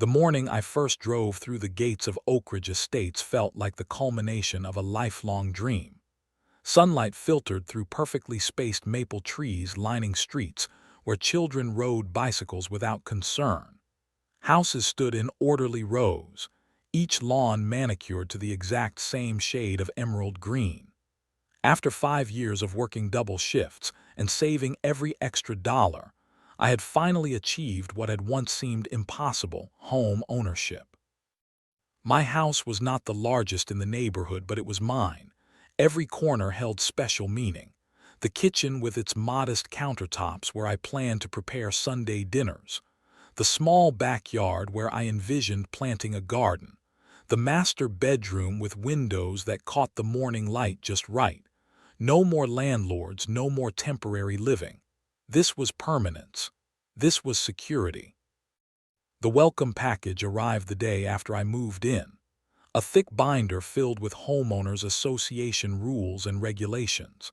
The morning I first drove through the gates of Oak Ridge Estates felt like the culmination of a lifelong dream. Sunlight filtered through perfectly spaced maple trees lining streets where children rode bicycles without concern. Houses stood in orderly rows, each lawn manicured to the exact same shade of emerald green. After 5 years of working double shifts and saving every extra dollar, I had finally achieved what had once seemed impossible: home ownership. My house was not the largest in the neighborhood, but it was mine. Every corner held special meaning. The kitchen with its modest countertops where I planned to prepare Sunday dinners. The small backyard where I envisioned planting a garden. The master bedroom with windows that caught the morning light just right. No more landlords, no more temporary living. This was permanence. This was security. The welcome package arrived the day after I moved in. A thick binder filled with homeowners association rules and regulations.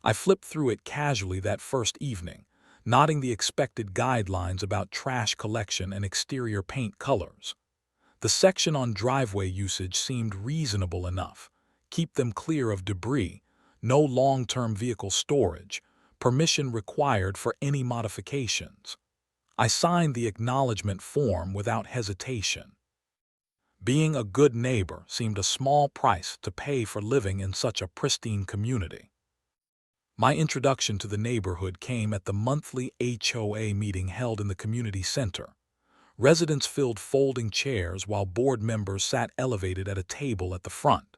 I flipped through it casually that first evening, noting the expected guidelines about trash collection and exterior paint colors. The section on driveway usage seemed reasonable enough. Keep them clear of debris, no long-term vehicle storage, permission required for any modifications. I signed the acknowledgement form without hesitation. Being a good neighbor seemed a small price to pay for living in such a pristine community. My introduction to the neighborhood came at the monthly HOA meeting held in the community center. Residents filled folding chairs while board members sat elevated at a table at the front.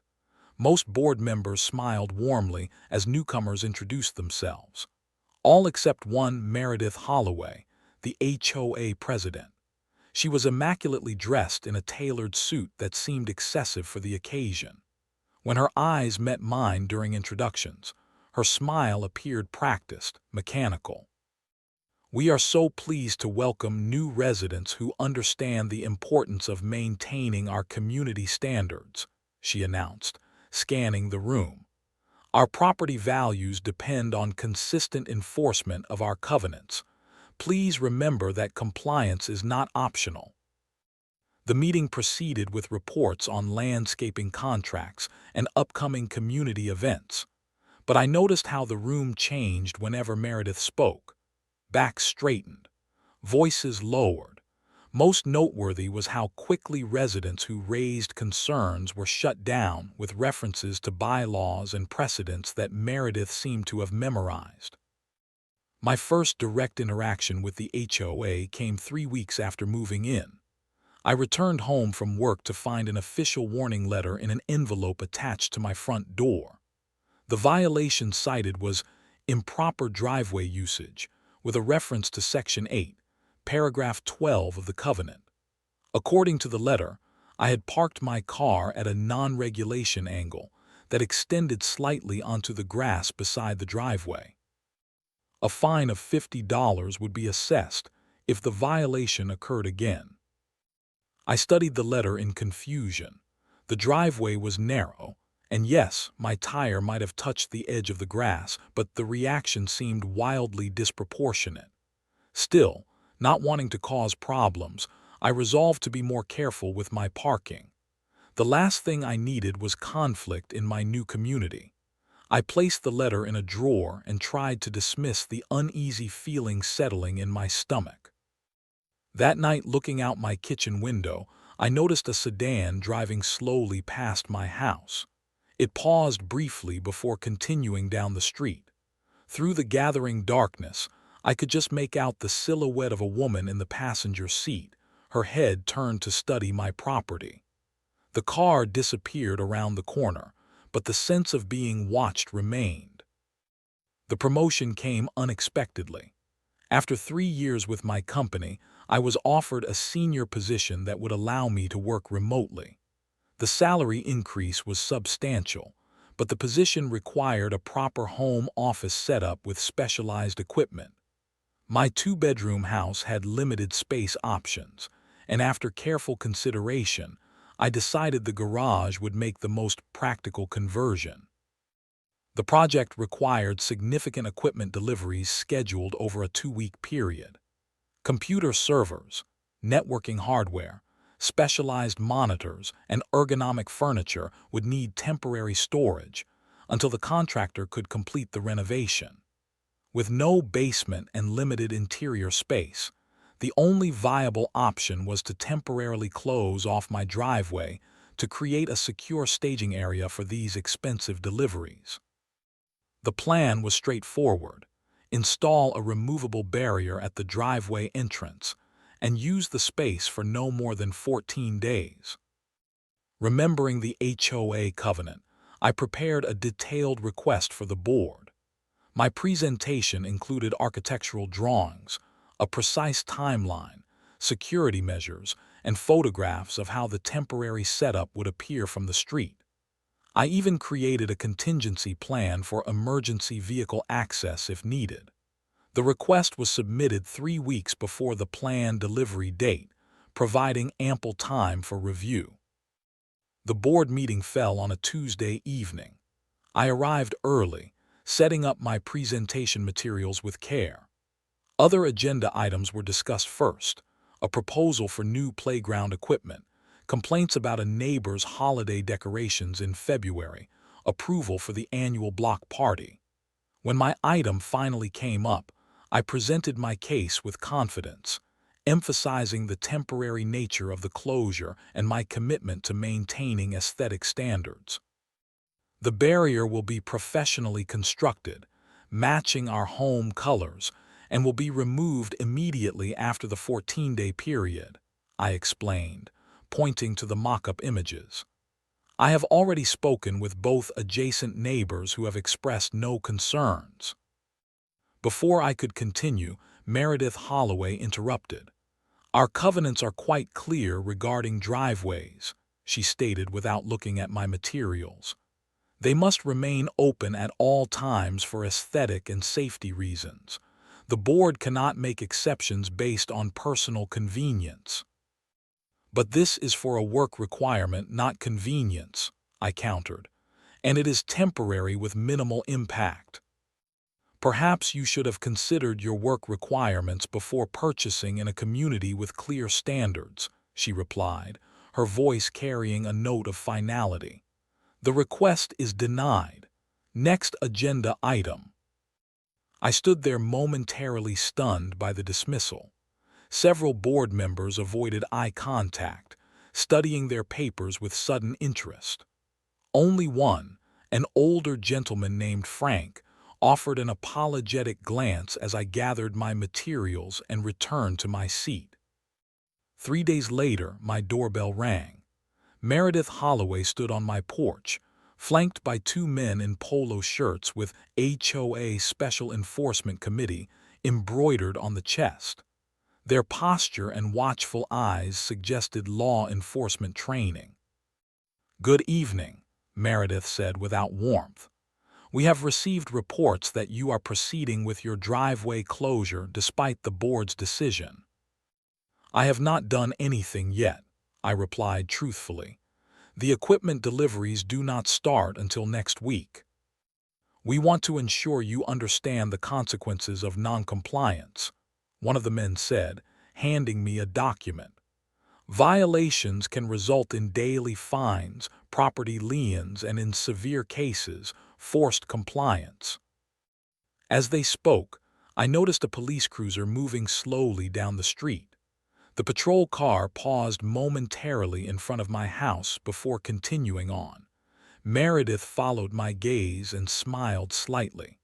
Most board members smiled warmly as newcomers introduced themselves. All except one, Meredith Holloway, the HOA president. She was immaculately dressed in a tailored suit that seemed excessive for the occasion. When her eyes met mine during introductions, her smile appeared practiced, mechanical. "We are so pleased to welcome new residents who understand the importance of maintaining our community standards," she announced, scanning the room. "Our property values depend on consistent enforcement of our covenants. Please remember that compliance is not optional." The meeting proceeded with reports on landscaping contracts and upcoming community events. But I noticed how the room changed whenever Meredith spoke. Backs straightened, voices lowered. Most noteworthy was how quickly residents who raised concerns were shut down with references to bylaws and precedents that Meredith seemed to have memorized. My first direct interaction with the HOA came 3 weeks after moving in. I returned home from work to find an official warning letter in an envelope attached to my front door. The violation cited was improper driveway usage, with a reference to Section 8, Paragraph 12 of the covenant. According to the letter, I had parked my car at a non-regulation angle that extended slightly onto the grass beside the driveway. A fine of $50 would be assessed if the violation occurred again. I studied the letter in confusion. The driveway was narrow, and yes, my tire might have touched the edge of the grass, but the reaction seemed wildly disproportionate. Still, not wanting to cause problems, I resolved to be more careful with my parking. The last thing I needed was conflict in my new community. I placed the letter in a drawer and tried to dismiss the uneasy feeling settling in my stomach. That night, looking out my kitchen window, I noticed a sedan driving slowly past my house. It paused briefly before continuing down the street. Through the gathering darkness, I could just make out the silhouette of a woman in the passenger seat, her head turned to study my property. The car disappeared around the corner, but the sense of being watched remained. The promotion came unexpectedly. After 3 years with my company, I was offered a senior position that would allow me to work remotely. The salary increase was substantial, but the position required a proper home office setup with specialized equipment. My 2-bedroom house had limited space options, and after careful consideration, I decided the garage would make the most practical conversion. The project required significant equipment deliveries scheduled over a 2-week period. Computer servers, networking hardware, specialized monitors, and ergonomic furniture would need temporary storage until the contractor could complete the renovation. With no basement and limited interior space, the only viable option was to temporarily close off my driveway to create a secure staging area for these expensive deliveries. The plan was straightforward: install a removable barrier at the driveway entrance and use the space for no more than 14 days. Remembering the HOA covenant, I prepared a detailed request for the board. My presentation included architectural drawings, a precise timeline, security measures, and photographs of how the temporary setup would appear from the street. I even created a contingency plan for emergency vehicle access if needed. The request was submitted 3 weeks before the planned delivery date, providing ample time for review. The board meeting fell on a Tuesday evening. I arrived early, setting up my presentation materials with care. Other agenda items were discussed first: a proposal for new playground equipment, complaints about a neighbor's holiday decorations in February, approval for the annual block party. When my item finally came up, I presented my case with confidence, emphasizing the temporary nature of the closure and my commitment to maintaining aesthetic standards. The barrier will be professionally constructed, matching our home colors, and will be removed immediately after the 14-day period, I explained, pointing to the mock-up images. I have already spoken with both adjacent neighbors who have expressed no concerns. Before I could continue, Meredith Holloway interrupted. "Our covenants are quite clear regarding driveways," she stated without looking at my materials. "They must remain open at all times for aesthetic and safety reasons. The board cannot make exceptions based on personal convenience." "But this is for a work requirement, not convenience," I countered, "and it is temporary with minimal impact." "Perhaps you should have considered your work requirements before purchasing in a community with clear standards," she replied, her voice carrying a note of finality. "The request is denied. Next agenda item." I stood there momentarily stunned by the dismissal. Several board members avoided eye contact, studying their papers with sudden interest. Only one, an older gentleman named Frank, offered an apologetic glance as I gathered my materials and returned to my seat. 3 days later, my doorbell rang. Meredith Holloway stood on my porch, flanked by 2 men in polo shirts with HOA Special Enforcement Committee embroidered on the chest. Their posture and watchful eyes suggested law enforcement training. "Good evening," Meredith said without warmth. "We have received reports that you are proceeding with your driveway closure despite the board's decision." "I have not done anything yet," I replied truthfully. "The equipment deliveries do not start until next week. We want to ensure you understand the consequences of noncompliance," one of the men said, handing me a document. "Violations can result in daily fines, property liens, and in severe cases, forced compliance." As they spoke, I noticed a police cruiser moving slowly down the street. The patrol car paused momentarily in front of my house before continuing on. Meredith followed my gaze and smiled slightly.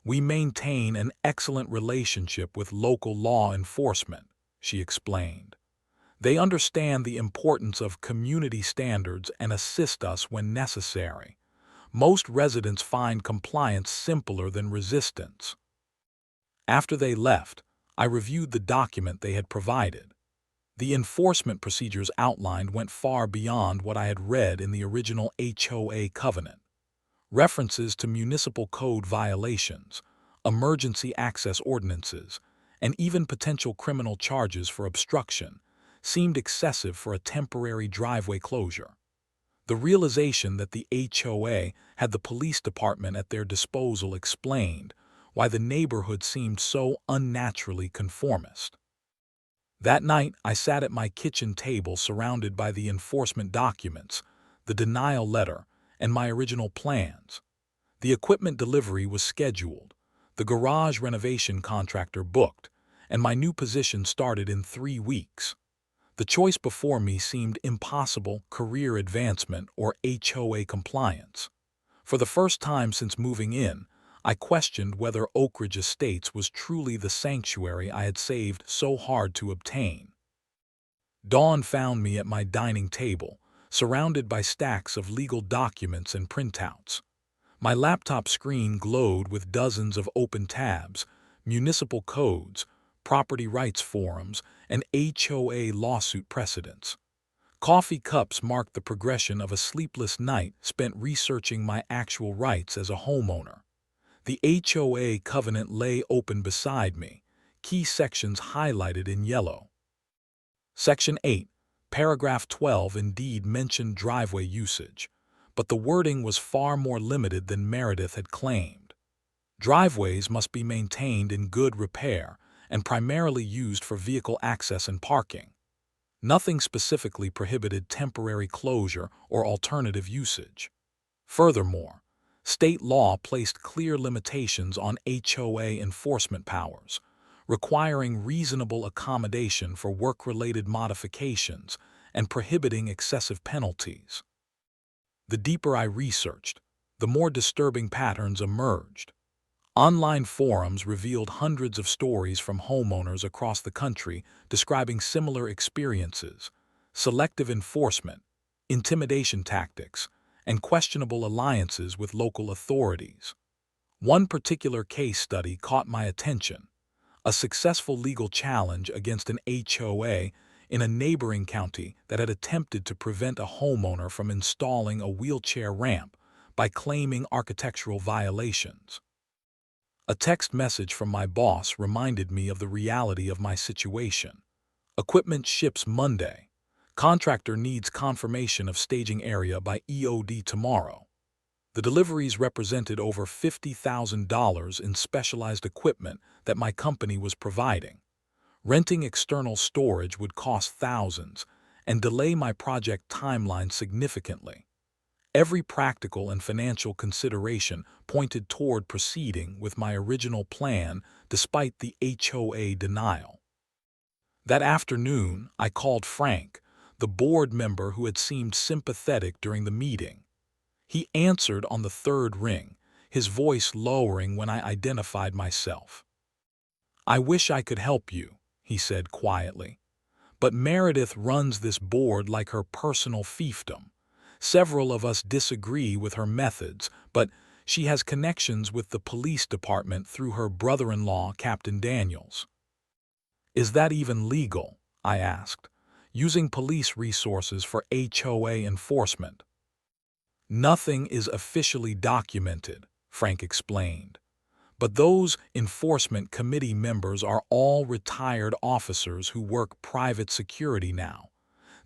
"We maintain an excellent relationship with local law enforcement," she explained. "They understand the importance of community standards and assist us when necessary. Most residents find compliance simpler than resistance." After they left, I reviewed the document they had provided. The enforcement procedures outlined went far beyond what I had read in the original HOA covenant. References to municipal code violations, emergency access ordinances, and even potential criminal charges for obstruction seemed excessive for a temporary driveway closure. The realization that the HOA had the police department at their disposal explained why the neighborhood seemed so unnaturally conformist. That night, I sat at my kitchen table surrounded by the enforcement documents, the denial letter, and my original plans. The equipment delivery was scheduled, the garage renovation contractor booked, and my new position started in 3 weeks. The choice before me seemed impossible: career advancement or HOA compliance. For the first time since moving in, I questioned whether Oak Ridge Estates was truly the sanctuary I had saved so hard to obtain. Dawn found me at my dining table, surrounded by stacks of legal documents and printouts. My laptop screen glowed with dozens of open tabs, municipal codes, property rights forums, and HOA lawsuit precedents. Coffee cups marked the progression of a sleepless night spent researching my actual rights as a homeowner. The HOA covenant lay open beside me, key sections highlighted in yellow. Section 8, paragraph 12 indeed mentioned driveway usage, but the wording was far more limited than Meredith had claimed. Driveways must be maintained in good repair and primarily used for vehicle access and parking. Nothing specifically prohibited temporary closure or alternative usage. Furthermore, state law placed clear limitations on HOA enforcement powers, requiring reasonable accommodation for work-related modifications and prohibiting excessive penalties. The deeper I researched, the more disturbing patterns emerged. Online forums revealed hundreds of stories from homeowners across the country describing similar experiences: selective enforcement, intimidation tactics, and questionable alliances with local authorities. One particular case study caught my attention: a successful legal challenge against an HOA in a neighboring county that had attempted to prevent a homeowner from installing a wheelchair ramp by claiming architectural violations. A text message from my boss reminded me of the reality of my situation. Equipment ships Monday. Contractor needs confirmation of staging area by EOD tomorrow. The deliveries represented over $50,000 in specialized equipment that my company was providing. Renting external storage would cost thousands and delay my project timeline significantly. Every practical and financial consideration pointed toward proceeding with my original plan despite the HOA denial. That afternoon, I called Frank, the board member who had seemed sympathetic during the meeting. He answered on the third ring, his voice lowering when I identified myself. "I wish I could help you," he said quietly, "but Meredith runs this board like her personal fiefdom. Several of us disagree with her methods, but she has connections with the police department through her brother-in-law, Captain Daniels." "Is that even legal?" I asked, "using police resources for HOA enforcement?" "Nothing is officially documented," Frank explained, "but those enforcement committee members are all retired officers who work private security now.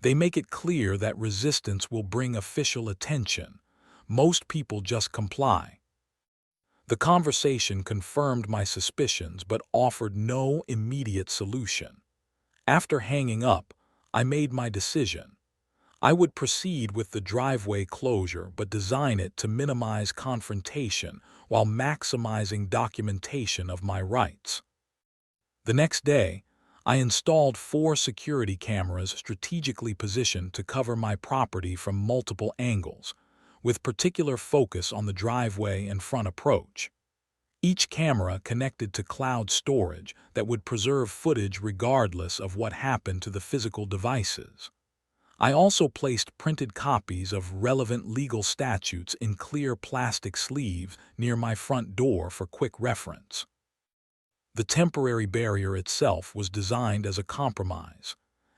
They make it clear that resistance will bring official attention. Most people just comply." The conversation confirmed my suspicions but offered no immediate solution. After hanging up, I made my decision. I would proceed with the driveway closure but design it to minimize confrontation while maximizing documentation of my rights. The next day, I installed 4 security cameras strategically positioned to cover my property from multiple angles, with particular focus on the driveway and front approach. Each camera connected to cloud storage that would preserve footage regardless of what happened to the physical devices. I also placed printed copies of relevant legal statutes in clear plastic sleeves near my front door for quick reference. The temporary barrier itself was designed as a compromise: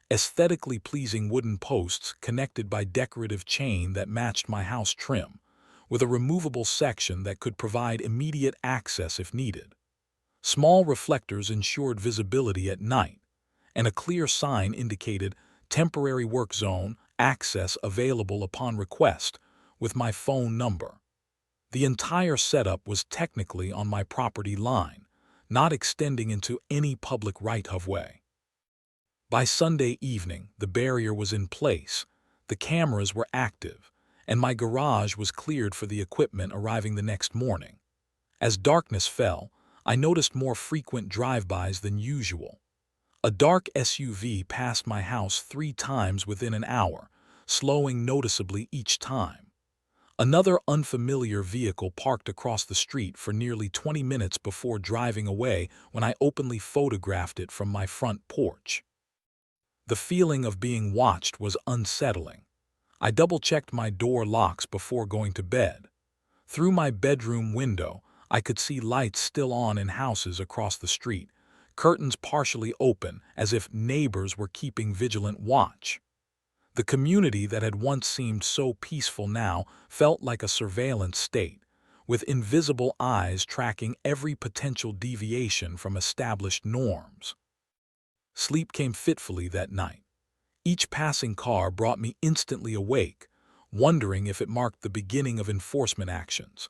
aesthetically pleasing wooden posts connected by decorative chain that matched my house trim, with a removable section that could provide immediate access if needed. Small reflectors ensured visibility at night, and a clear sign indicated "temporary work zone, access available upon request," with my phone number. The entire setup was technically on my property line, not extending into any public right-of-way. By Sunday evening, the barrier was in place, the cameras were active, and my garage was cleared for the equipment arriving the next morning. As darkness fell, I noticed more frequent drive-bys than usual. A dark SUV passed my house 3 times within an hour, slowing noticeably each time. Another unfamiliar vehicle parked across the street for nearly 20 minutes before driving away when I openly photographed it from my front porch. The feeling of being watched was unsettling. I double-checked my door locks before going to bed. Through my bedroom window, I could see lights still on in houses across the street, curtains partially open as if neighbors were keeping vigilant watch. The community that had once seemed so peaceful now felt like a surveillance state, with invisible eyes tracking every potential deviation from established norms. Sleep came fitfully that night. Each passing car brought me instantly awake, wondering if it marked the beginning of enforcement actions.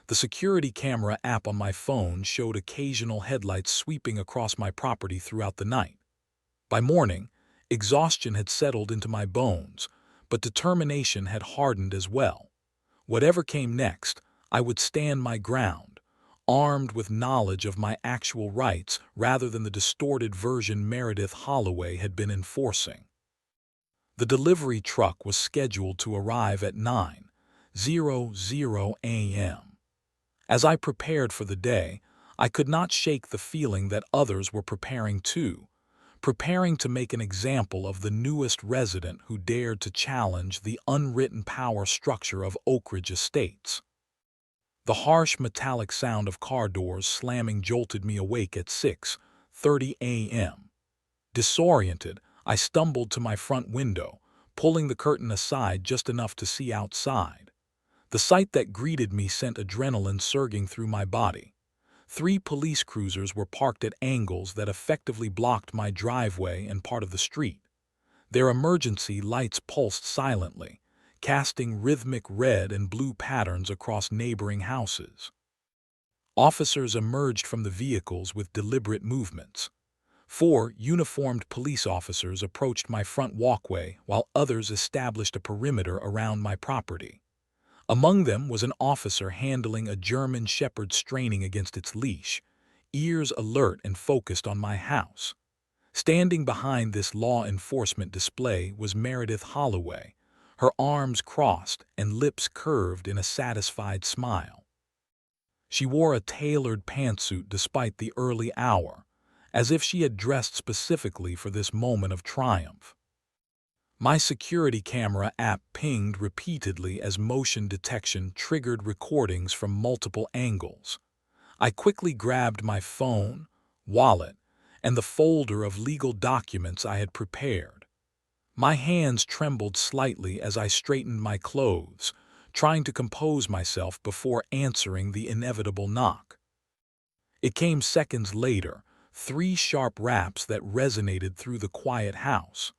The security camera app on my phone showed occasional headlights sweeping across my property throughout the night. By morning, exhaustion had settled into my bones, but determination had hardened as well. Whatever came next, I would stand my ground, armed with knowledge of my actual rights rather than the distorted version Meredith Holloway had been enforcing. The delivery truck was scheduled to arrive at 9:00 a.m. As I prepared for the day, I could not shake the feeling that others were preparing too, preparing to make an example of the newest resident who dared to challenge the unwritten power structure of Oak Ridge Estates. The harsh metallic sound of car doors slamming jolted me awake at 6:30 a.m. Disoriented, I stumbled to my front window, pulling the curtain aside just enough to see outside. The sight that greeted me sent adrenaline surging through my body. 3 police cruisers were parked at angles that effectively blocked my driveway and part of the street. Their emergency lights pulsed silently, casting rhythmic red and blue patterns across neighboring houses. Officers emerged from the vehicles with deliberate movements. 4 uniformed police officers approached my front walkway while others established a perimeter around my property. Among them was an officer handling a German shepherd straining against its leash, ears alert and focused on my house. Standing behind this law enforcement display was Meredith Holloway, her arms crossed and lips curved in a satisfied smile. She wore a tailored pantsuit despite the early hour, as if she had dressed specifically for this moment of triumph. My security camera app pinged repeatedly as motion detection triggered recordings from multiple angles. I quickly grabbed my phone, wallet, and the folder of legal documents I had prepared. My hands trembled slightly as I straightened my clothes, trying to compose myself before answering the inevitable knock. It came seconds later, 3 sharp raps that resonated through the quiet house.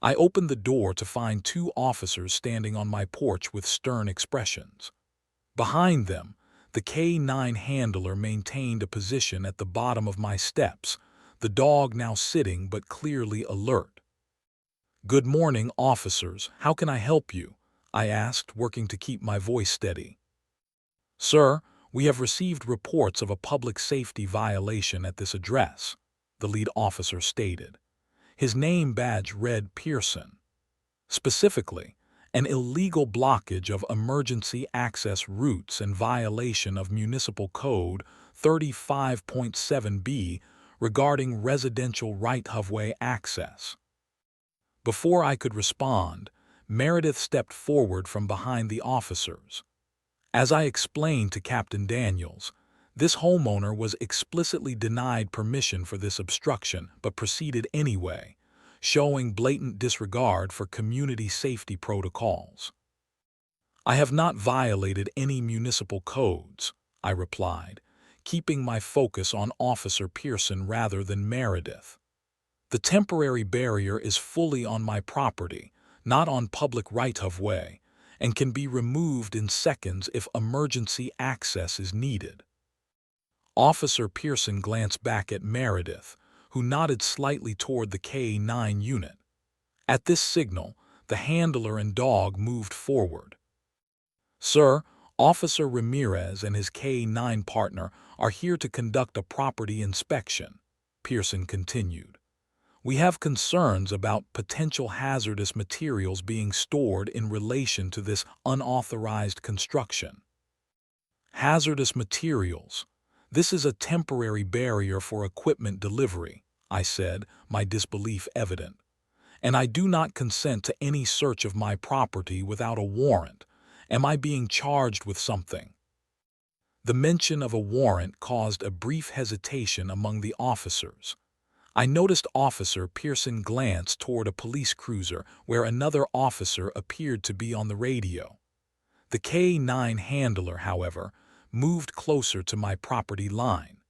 I opened the door to find 2 officers standing on my porch with stern expressions. Behind them, the K9 handler maintained a position at the bottom of my steps, the dog now sitting but clearly alert. "Good morning, officers. How can I help you?" I asked, working to keep my voice steady. "Sir, we have received reports of a public safety violation at this address," the lead officer stated. His name badge read Pearson. Specifically, an illegal blockage of emergency access routes and violation of Municipal Code 35.7b regarding residential right-of-way access. Before I could respond, Meredith stepped forward from behind the officers. As I explained to Captain Daniels, this homeowner was explicitly denied permission for this obstruction but proceeded anyway, showing blatant disregard for community safety protocols. "I have not violated any municipal codes," I replied, keeping my focus on Officer Pearson rather than Meredith. "The temporary barrier is fully on my property, not on public right-of-way, and can be removed in seconds if emergency access is needed." Officer Pearson glanced back at Meredith, who nodded slightly toward the K-9 unit. At this signal, the handler and dog moved forward. "Sir, Officer Ramirez and his K-9 partner are here to conduct a property inspection," Pearson continued. "We have concerns about potential hazardous materials being stored in relation to this unauthorized construction." "Hazardous materials. This is a temporary barrier for equipment delivery," I said, my disbelief evident. "And I do not consent to any search of my property without a warrant. Am I being charged with something?" The mention of a warrant caused a brief hesitation among the officers. I noticed Officer Pearson glance toward a police cruiser where another officer appeared to be on the radio. The K-9 handler, however, moved closer to my property line.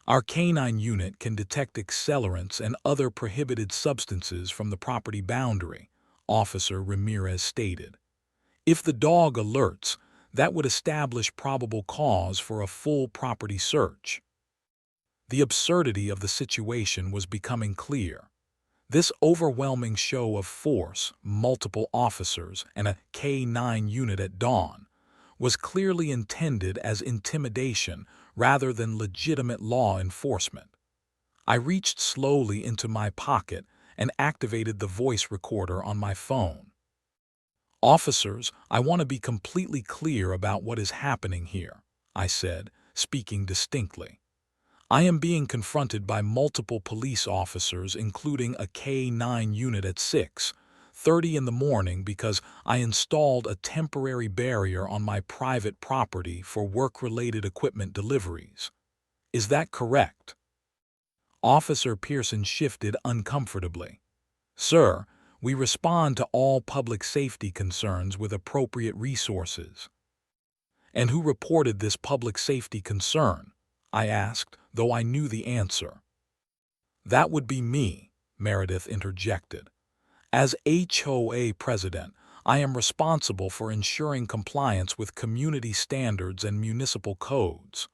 "Our K-9 unit can detect accelerants and other prohibited substances from the property boundary," Officer Ramirez stated. "If the dog alerts, that would establish probable cause for a full property search." The absurdity of the situation was becoming clear. This overwhelming show of force, multiple officers, and a K-9 unit at dawn, was clearly intended as intimidation rather than legitimate law enforcement. I reached slowly into my pocket and activated the voice recorder on my phone. "Officers, I want to be completely clear about what is happening here," I said, speaking distinctly. "I am being confronted by multiple police officers, including a K-9 unit at 6:30 in the morning because I installed a temporary barrier on my private property for work-related equipment deliveries. Is that correct?" Officer Pearson shifted uncomfortably. "Sir, we respond to all public safety concerns with appropriate resources." "And who reported this public safety concern?" I asked, though I knew the answer. "That would be me," Meredith interjected. "As HOA president, I am responsible for ensuring compliance with community standards and municipal codes."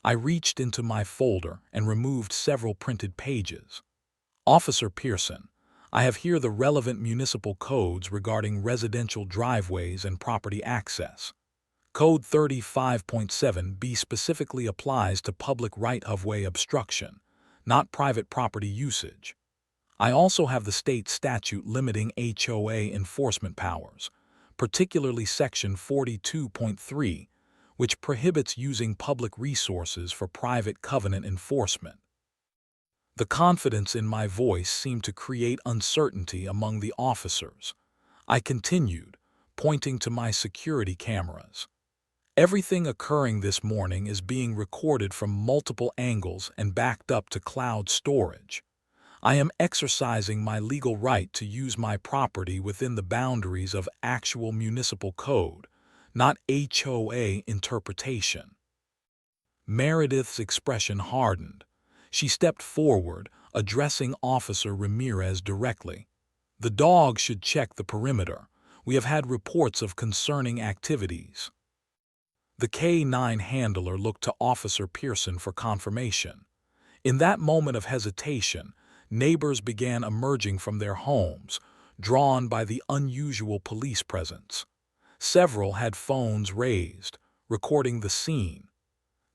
I reached into my folder and removed several printed pages. "Officer Pearson, I have here the relevant municipal codes regarding residential driveways and property access. Code 35.7b specifically applies to public right-of-way obstruction, not private property usage. I also have the state statute limiting HOA enforcement powers, particularly Section 42.3, which prohibits using public resources for private covenant enforcement." The confidence in my voice seemed to create uncertainty among the officers. I continued, pointing to my security cameras. "Everything occurring this morning is being recorded from multiple angles and backed up to cloud storage. I am exercising my legal right to use my property within the boundaries of actual municipal code, not HOA interpretation." Meredith's expression hardened. She stepped forward, addressing Officer Ramirez directly. "The dog should check the perimeter. We have had reports of concerning activities." The K-9 handler looked to Officer Pearson for confirmation. In that moment of hesitation, neighbors began emerging from their homes, drawn by the unusual police presence. Several had phones raised, recording the scene.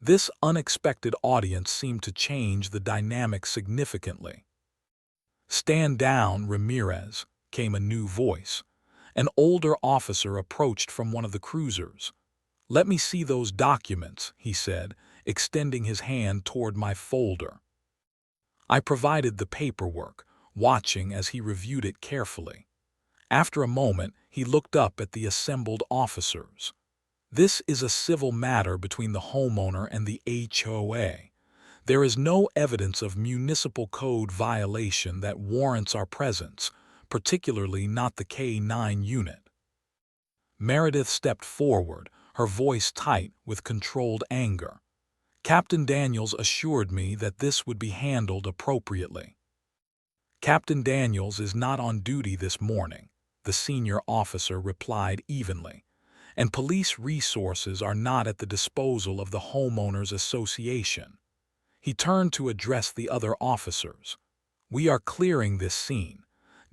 This unexpected audience seemed to change the dynamic significantly. "Stand down, Ramirez," came a new voice. An older officer approached from one of the cruisers. "Let me see those documents," he said, extending his hand toward my folder. I provided the paperwork, watching as he reviewed it carefully. After a moment, he looked up at the assembled officers. "This is a civil matter between the homeowner and the HOA. There is no evidence of municipal code violation that warrants our presence, particularly not the K-9 unit." Meredith stepped forward, her voice tight with controlled anger. "Captain Daniels assured me that this would be handled appropriately." "Captain Daniels is not on duty this morning," the senior officer replied evenly, "and police resources are not at the disposal of the homeowners association. He turned to address the other officers. "We are clearing this scene.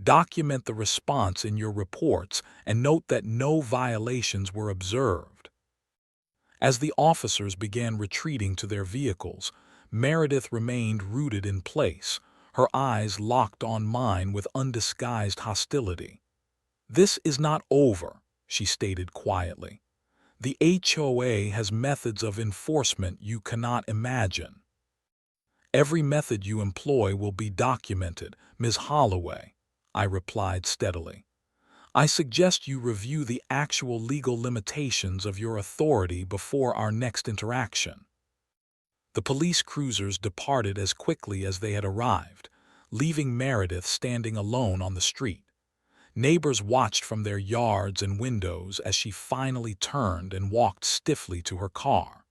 Document the response in your reports and note that no violations were observed." As the officers began retreating to their vehicles, Meredith remained rooted in place, her eyes locked on mine with undisguised hostility. "This is not over," she stated quietly. "The HOA has methods of enforcement you cannot imagine. Every method you employ will be documented, Ms. Holloway," I replied steadily. "I suggest you review the actual legal limitations of your authority before our next interaction." The police cruisers departed as quickly as they had arrived, leaving Meredith standing alone on the street. Neighbors watched from their yards and windows as she finally turned and walked stiffly to her car.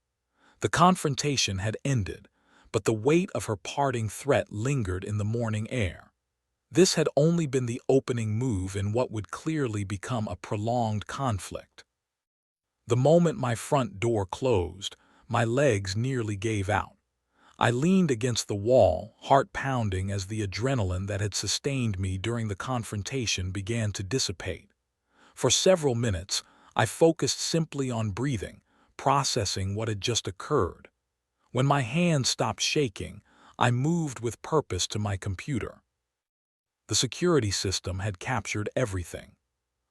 The confrontation had ended, but the weight of her parting threat lingered in the morning air. This had only been the opening move in what would clearly become a prolonged conflict. The moment my front door closed, my legs nearly gave out. I leaned against the wall, heart pounding as the adrenaline that had sustained me during the confrontation began to dissipate. For several minutes, I focused simply on breathing, processing what had just occurred. When my hands stopped shaking, I moved with purpose to my computer. The security system had captured everything.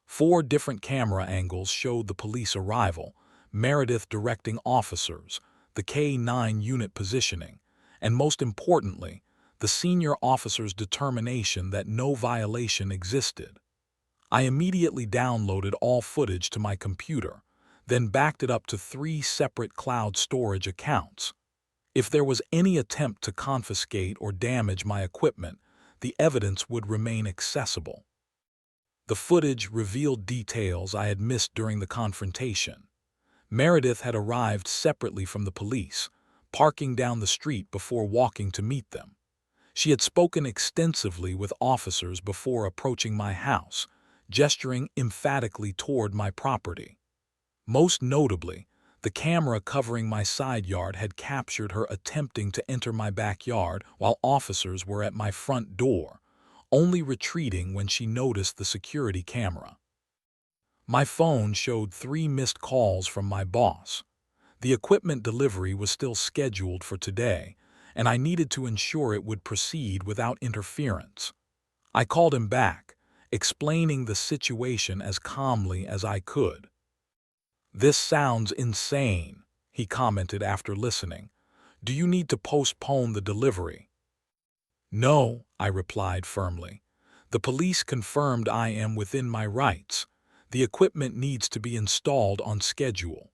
4 different camera angles showed the police arrival, Meredith directing officers, the K-9 unit positioning, and most importantly, the senior officer's determination that no violation existed. I immediately downloaded all footage to my computer, then backed it up to 3 separate cloud storage accounts. If there was any attempt to confiscate or damage my equipment, the evidence would remain accessible. The footage revealed details I had missed during the confrontation. Meredith had arrived separately from the police, parking down the street before walking to meet them. She had spoken extensively with officers before approaching my house, gesturing emphatically toward my property. Most notably, the camera covering my side yard had captured her attempting to enter my backyard while officers were at my front door, only retreating when she noticed the security camera. My phone showed 3 missed calls from my boss. The equipment delivery was still scheduled for today, and I needed to ensure it would proceed without interference. I called him back, explaining the situation as calmly as I could. "This sounds insane," he commented after listening. "Do you need to postpone the delivery?" "No," I replied firmly. "The police confirmed I am within my rights. The equipment needs to be installed on schedule."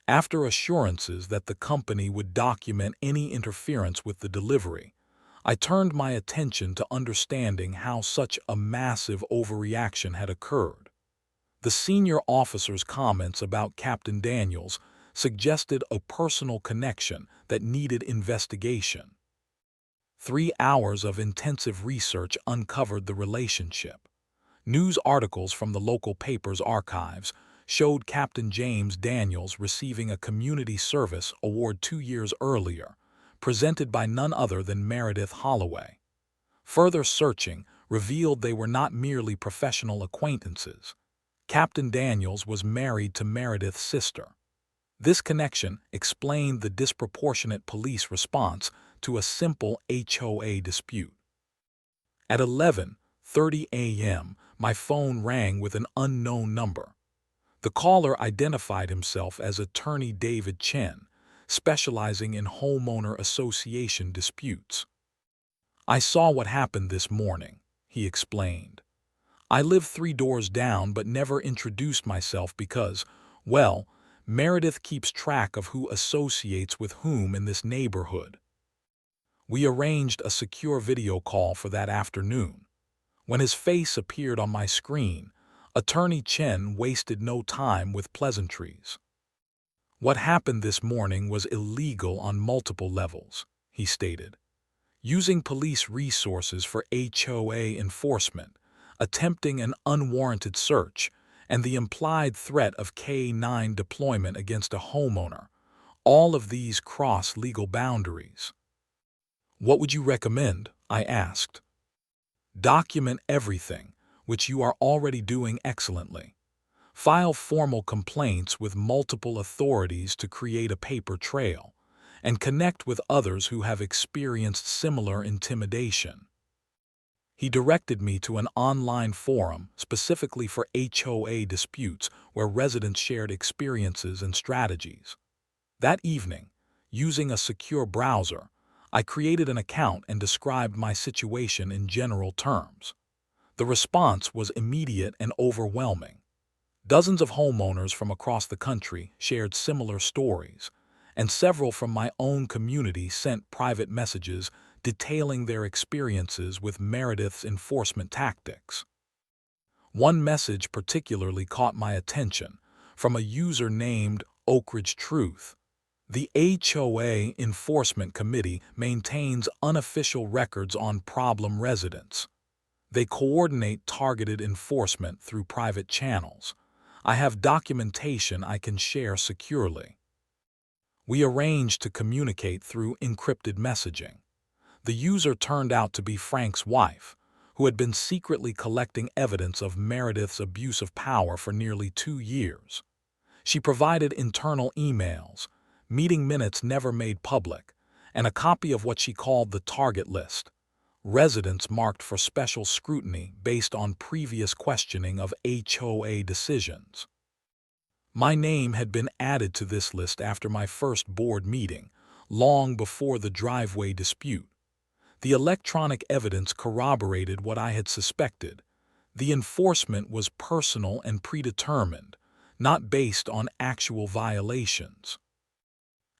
After assurances that the company would document any interference with the delivery, I turned my attention to understanding how such a massive overreaction had occurred. The senior officer's comments about Captain Daniels suggested a personal connection that needed investigation. 3 hours of intensive research uncovered the relationship. News articles from the local paper's archives showed Captain James Daniels receiving a Community Service Award 2 years earlier, presented by none other than Meredith Holloway. Further searching revealed they were not merely professional acquaintances. Captain Daniels was married to Meredith's sister. This connection explained the disproportionate police response to a simple HOA dispute. At 11:30 a.m., my phone rang with an unknown number. The caller identified himself as Attorney David Chen, specializing in homeowner association disputes. "I saw what happened this morning," he explained. "I live 3 doors down but never introduced myself because, well, Meredith keeps track of who associates with whom in this neighborhood." We arranged a secure video call for that afternoon. When his face appeared on my screen, Attorney Chen wasted no time with pleasantries. "What happened this morning was illegal on multiple levels," he stated. "Using police resources for HOA enforcement, attempting an unwarranted search, and the implied threat of K-9 deployment against a homeowner, All of these cross legal boundaries. What would you recommend? I asked. Document everything, which you are already doing excellently. File formal complaints with multiple authorities to create a paper trail, and connect with others who have experienced similar intimidation. He directed me to an online forum specifically for HOA disputes where residents shared experiences and strategies. That evening, using a secure browser, I created an account and described my situation in general terms. The response was immediate and overwhelming. Dozens of homeowners from across the country shared similar stories, and several from my own community sent private messages detailing their experiences with Meredith's enforcement tactics. One message particularly caught my attention, from a user named Oak Ridge Truth. The HOA Enforcement Committee maintains unofficial records on problem residents. They coordinate targeted enforcement through private channels. I have documentation I can share securely. We arranged to communicate through encrypted messaging. The user turned out to be Frank's wife, who had been secretly collecting evidence of Meredith's abuse of power for nearly 2 years. She provided internal emails, meeting minutes never made public, and a copy of what she called the target list, residents marked for special scrutiny based on previous questioning of HOA decisions. My name had been added to this list after my first board meeting, long before the driveway dispute. The electronic evidence corroborated what I had suspected. The enforcement was personal and predetermined, not based on actual violations.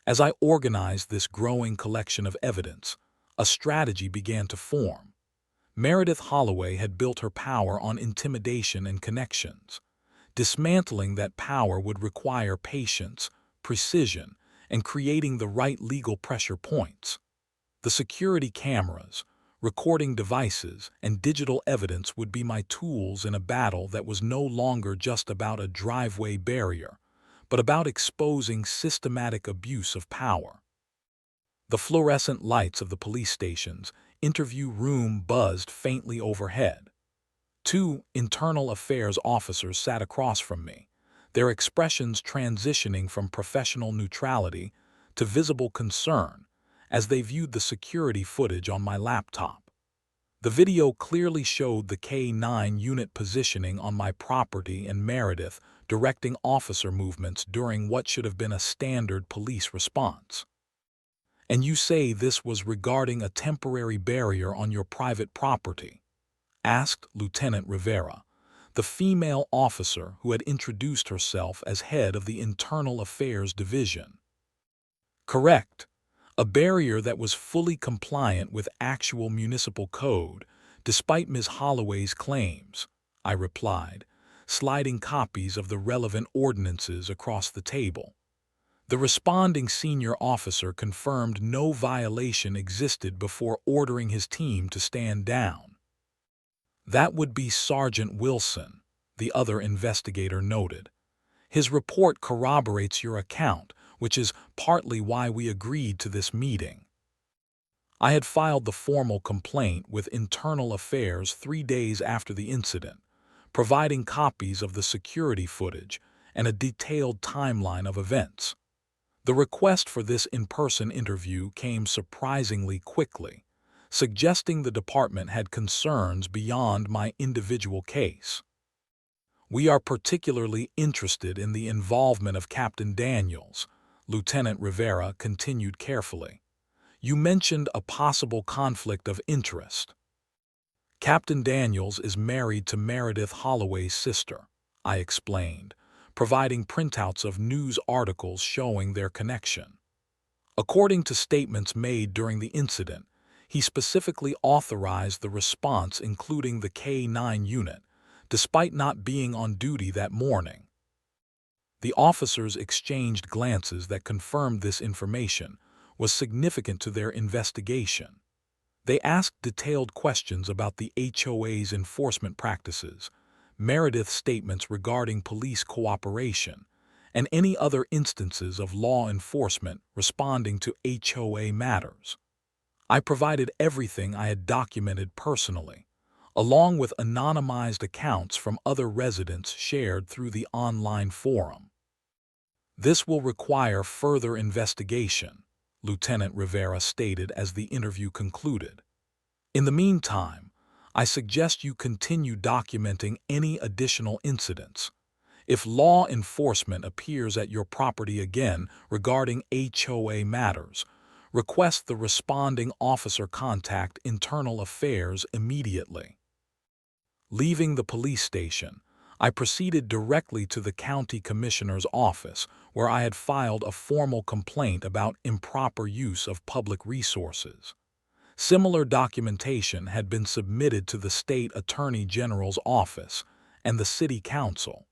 As I organized this growing collection of evidence, a strategy began to form. Meredith Holloway had built her power on intimidation and connections. Dismantling that power would require patience, precision, and creating the right legal pressure points. The security cameras, recording devices, and digital evidence would be my tools in a battle that was no longer just about a driveway barrier, but about exposing systematic abuse of power. The fluorescent lights of the police station's interview room buzzed faintly overhead. 2 internal affairs officers sat across from me, their expressions transitioning from professional neutrality to visible concern as they viewed the security footage on my laptop. The video clearly showed the K-9 unit positioning on my property and Meredith directing officer movements during what should have been a standard police response. And you say this was regarding a temporary barrier on your private property? Asked Lieutenant Rivera, the female officer who had introduced herself as head of the Internal Affairs Division. Correct. A barrier that was fully compliant with actual municipal code, despite Ms. Holloway's claims, I replied, sliding copies of the relevant ordinances across the table. The responding senior officer confirmed no violation existed before ordering his team to stand down. That would be Sergeant Wilson, the other investigator noted. His report corroborates your account, which is partly why we agreed to this meeting. I had filed the formal complaint with Internal Affairs 3 days after the incident, providing copies of the security footage and a detailed timeline of events. The request for this in-person interview came surprisingly quickly, suggesting the department had concerns beyond my individual case. We are particularly interested in the involvement of Captain Daniels, Lieutenant Rivera continued carefully. You mentioned a possible conflict of interest. Captain Daniels is married to Meredith Holloway's sister, I explained, providing printouts of news articles showing their connection. According to statements made during the incident, he specifically authorized the response including the K-9 unit, despite not being on duty that morning. The officers exchanged glances that confirmed this information was significant to their investigation. They asked detailed questions about the HOA's enforcement practices, Meredith's statements regarding police cooperation, and any other instances of law enforcement responding to HOA matters. I provided everything I had documented personally, along with anonymized accounts from other residents shared through the online forum. "This will require further investigation," Lieutenant Rivera stated as the interview concluded. "In the meantime, I suggest you continue documenting any additional incidents. If law enforcement appears at your property again regarding HOA matters, request the responding officer contact Internal Affairs immediately." Leaving the police station, I proceeded directly to the county commissioner's office, where I had filed a formal complaint about improper use of public resources. Similar documentation had been submitted to the state attorney general's office and the city council.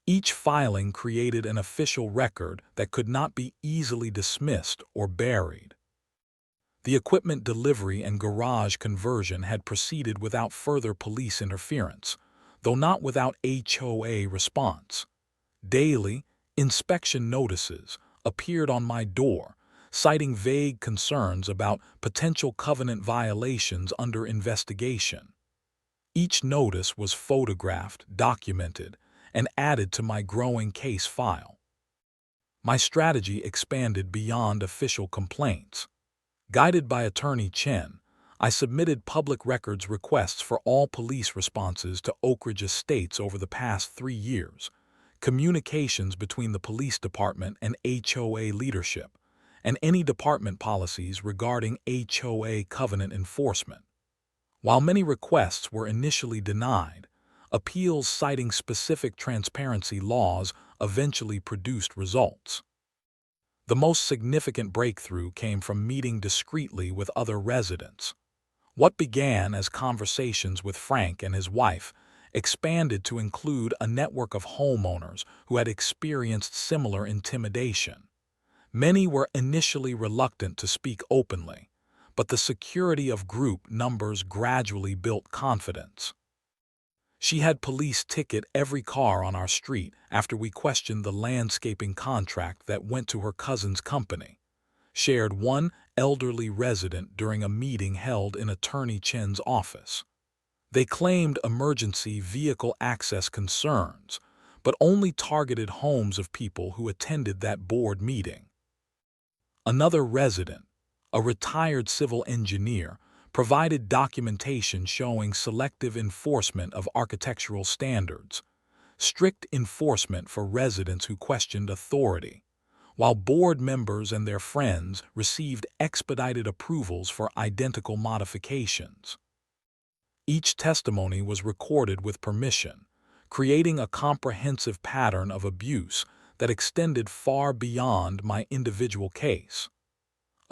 Each filing created an official record that could not be easily dismissed or buried. The equipment delivery and garage conversion had proceeded without further police interference, though not without HOA response. Daily, inspection notices appeared on my door, citing vague concerns about potential covenant violations under investigation. Each notice was photographed, documented, and added to my growing case file. My strategy expanded beyond official complaints. Guided by Attorney Chen, I submitted public records requests for all police responses to Oak Ridge Estates over the past 3 years, communications between the police department and HOA leadership, and any department policies regarding HOA covenant enforcement. While many requests were initially denied, appeals citing specific transparency laws eventually produced results. The most significant breakthrough came from meeting discreetly with other residents. What began as conversations with Frank and his wife expanded to include a network of homeowners who had experienced similar intimidation. Many were initially reluctant to speak openly, but the security of group numbers gradually built confidence. She had police ticket every car on our street after we questioned the landscaping contract that went to her cousin's company, shared one elderly resident during a meeting held in Attorney Chen's office. They claimed emergency vehicle access concerns, but only targeted homes of people who attended that board meeting. Another resident, a retired civil engineer, provided documentation showing selective enforcement of architectural standards, strict enforcement for residents who questioned authority, while board members and their friends received expedited approvals for identical modifications. Each testimony was recorded with permission, creating a comprehensive pattern of abuse that extended far beyond my individual case.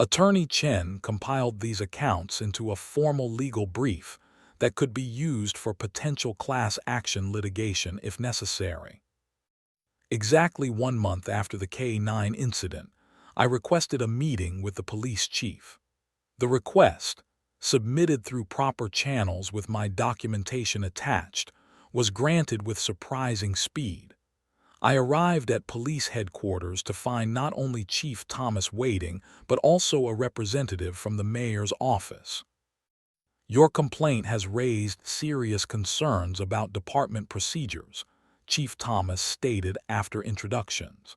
Attorney Chen compiled these accounts into a formal legal brief that could be used for potential class action litigation if necessary. Exactly 1 month after the K9 incident, I requested a meeting with the police chief. The request, submitted through proper channels with my documentation attached, was granted with surprising speed. I arrived at police headquarters to find not only Chief Thomas waiting, but also a representative from the mayor's office. "Your complaint has raised serious concerns about department procedures," Chief Thomas stated after introductions.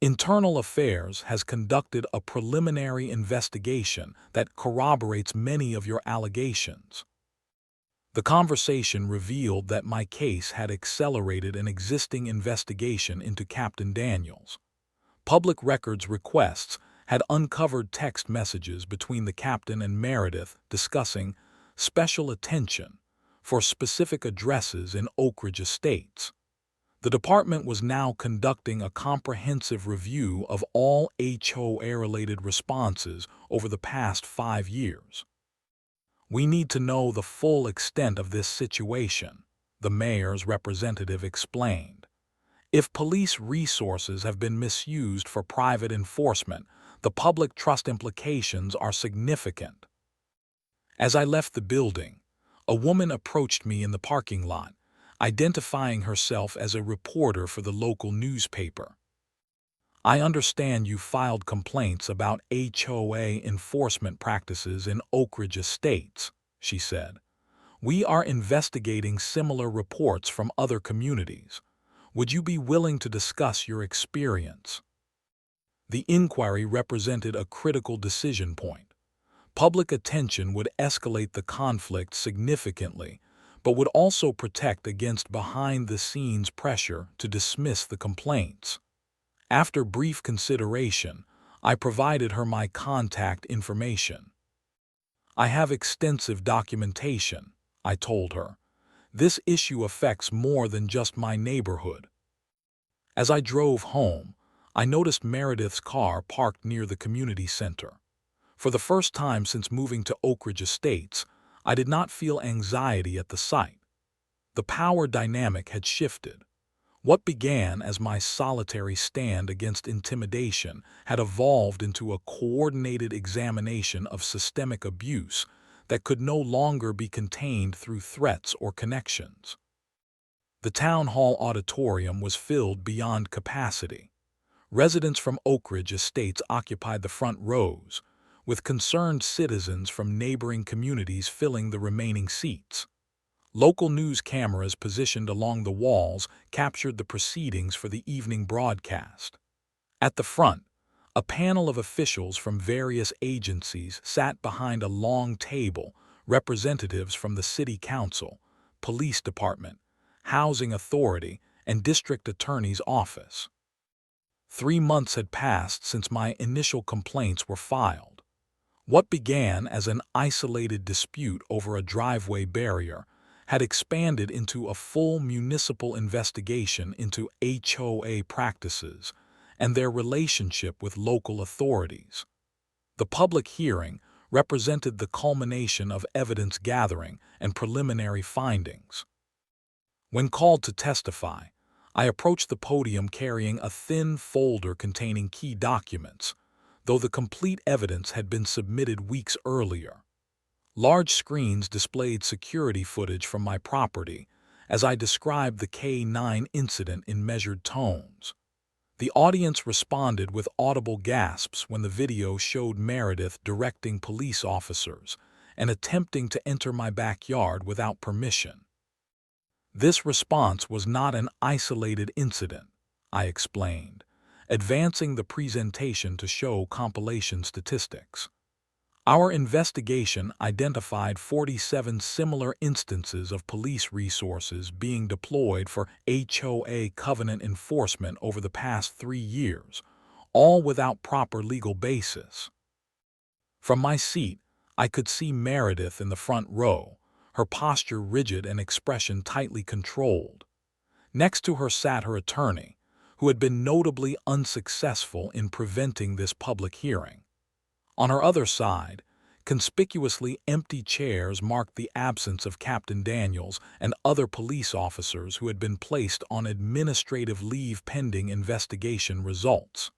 "Internal Affairs has conducted a preliminary investigation that corroborates many of your allegations." The conversation revealed that my case had accelerated an existing investigation into Captain Daniels. Public records requests had uncovered text messages between the captain and Meredith discussing special attention for specific addresses in Oak Ridge Estates. The department was now conducting a comprehensive review of all HOA-related responses over the past 5 years. "We need to know the full extent of this situation," the mayor's representative explained. "If police resources have been misused for private enforcement, the public trust implications are significant." As I left the building, a woman approached me in the parking lot, identifying herself as a reporter for the local newspaper. I understand you filed complaints about HOA enforcement practices in Oak Ridge Estates, she said. We are investigating similar reports from other communities. Would you be willing to discuss your experience? The inquiry represented a critical decision point. Public attention would escalate the conflict significantly, but would also protect against behind-the-scenes pressure to dismiss the complaints. After brief consideration, I provided her my contact information. I have extensive documentation, I told her. This issue affects more than just my neighborhood. As I drove home, I noticed Meredith's car parked near the community center. For the first time since moving to Oak Ridge Estates, I did not feel anxiety at the sight. The power dynamic had shifted. What began as my solitary stand against intimidation had evolved into a coordinated examination of systemic abuse that could no longer be contained through threats or connections. The town hall auditorium was filled beyond capacity. Residents from Oak Ridge Estates occupied the front rows, with concerned citizens from neighboring communities filling the remaining seats. Local news cameras positioned along the walls captured the proceedings for the evening broadcast. At the front, a panel of officials from various agencies sat behind a long table, representatives from the city council, police department, housing authority, and district attorney's office. 3 months had passed since my initial complaints were filed. What began as an isolated dispute over a driveway barrier had expanded into a full municipal investigation into HOA practices and their relationship with local authorities. The public hearing represented the culmination of evidence gathering and preliminary findings. When called to testify, I approached the podium carrying a thin folder containing key documents, though the complete evidence had been submitted weeks earlier. Large screens displayed security footage from my property as I described the K9 incident in measured tones. The audience responded with audible gasps when the video showed Meredith directing police officers and attempting to enter my backyard without permission. This response was not an isolated incident, I explained, advancing the presentation to show compilation statistics. Our investigation identified 47 similar instances of police resources being deployed for HOA covenant enforcement over the past 3 years, all without proper legal basis. From my seat, I could see Meredith in the front row, her posture rigid and expression tightly controlled. Next to her sat her attorney, who had been notably unsuccessful in preventing this public hearing. On her other side, conspicuously empty chairs marked the absence of Captain Daniels and other police officers who had been placed on administrative leave pending investigation results.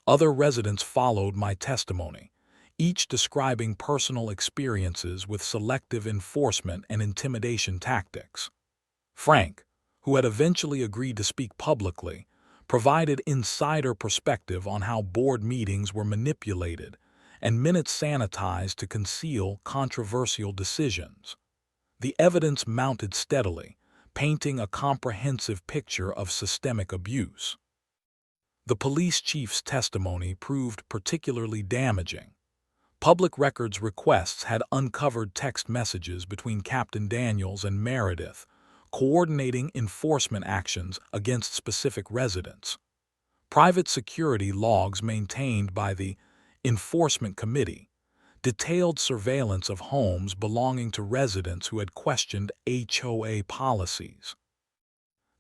Other residents followed my testimony, each describing personal experiences with selective enforcement and intimidation tactics. Frank, who had eventually agreed to speak publicly, provided insider perspective on how board meetings were manipulated and minutes sanitized to conceal controversial decisions. The evidence mounted steadily, painting a comprehensive picture of systemic abuse. The police chief's testimony proved particularly damaging. Public records requests had uncovered text messages between Captain Daniels and Meredith, coordinating enforcement actions against specific residents. Private security logs maintained by the Enforcement Committee detailed surveillance of homes belonging to residents who had questioned HOA policies.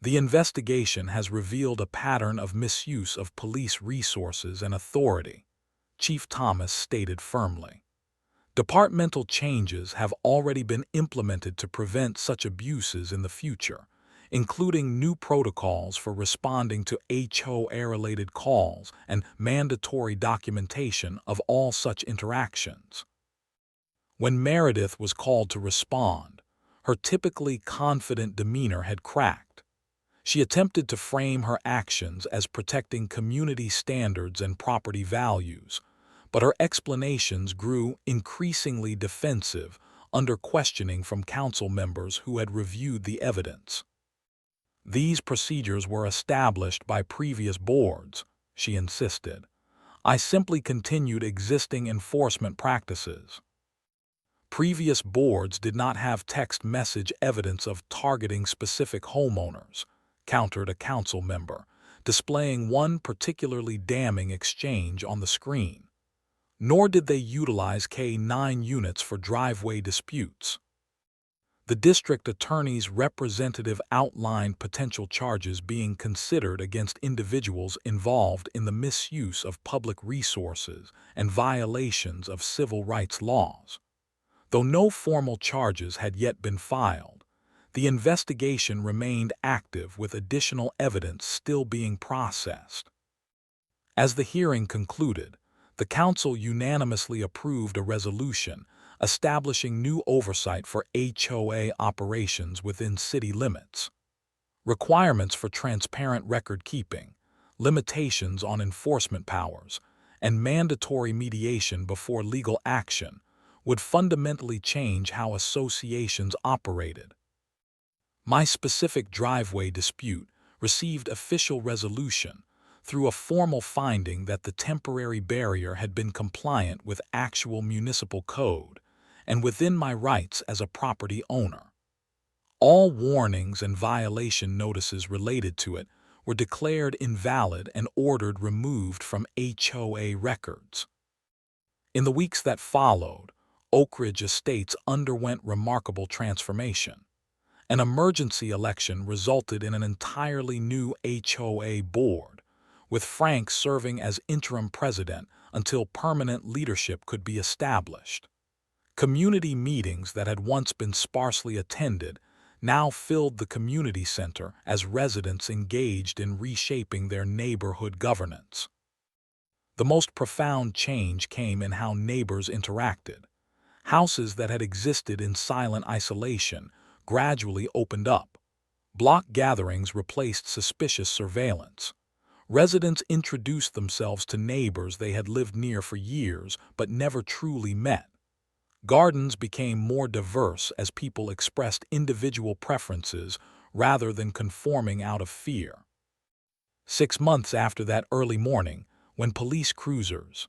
The investigation has revealed a pattern of misuse of police resources and authority, Chief Thomas stated firmly. Departmental changes have already been implemented to prevent such abuses in the future, including new protocols for responding to HOA-related calls and mandatory documentation of all such interactions. When Meredith was called to respond, her typically confident demeanor had cracked. She attempted to frame her actions as protecting community standards and property values, but her explanations grew increasingly defensive under questioning from council members who had reviewed the evidence. These procedures were established by previous boards, she insisted. I simply continued existing enforcement practices. Previous boards did not have text message evidence of targeting specific homeowners, countered a council member, displaying one particularly damning exchange on the screen. Nor did they utilize K-9 units for driveway disputes. The district attorney's representative outlined potential charges being considered against individuals involved in the misuse of public resources and violations of civil rights laws. Though no formal charges had yet been filed, the investigation remained active with additional evidence still being processed. As the hearing concluded, the council unanimously approved a resolution establishing new oversight for HOA operations within city limits. Requirements for transparent record-keeping, limitations on enforcement powers, and mandatory mediation before legal action would fundamentally change how associations operated. My specific driveway dispute received official resolution through a formal finding that the temporary barrier had been compliant with actual municipal code and within my rights as a property owner. All warnings and violation notices related to it were declared invalid and ordered removed from HOA records. In the weeks that followed, Oak Ridge Estates underwent remarkable transformation. An emergency election resulted in an entirely new HOA board, with Frank serving as interim president until permanent leadership could be established. Community meetings that had once been sparsely attended now filled the community center as residents engaged in reshaping their neighborhood governance. The most profound change came in how neighbors interacted. Houses that had existed in silent isolation gradually opened up. Block gatherings replaced suspicious surveillance. Residents introduced themselves to neighbors they had lived near for years but never truly met. Gardens became more diverse as people expressed individual preferences rather than conforming out of fear. 6 months after that early morning, when police cruisers,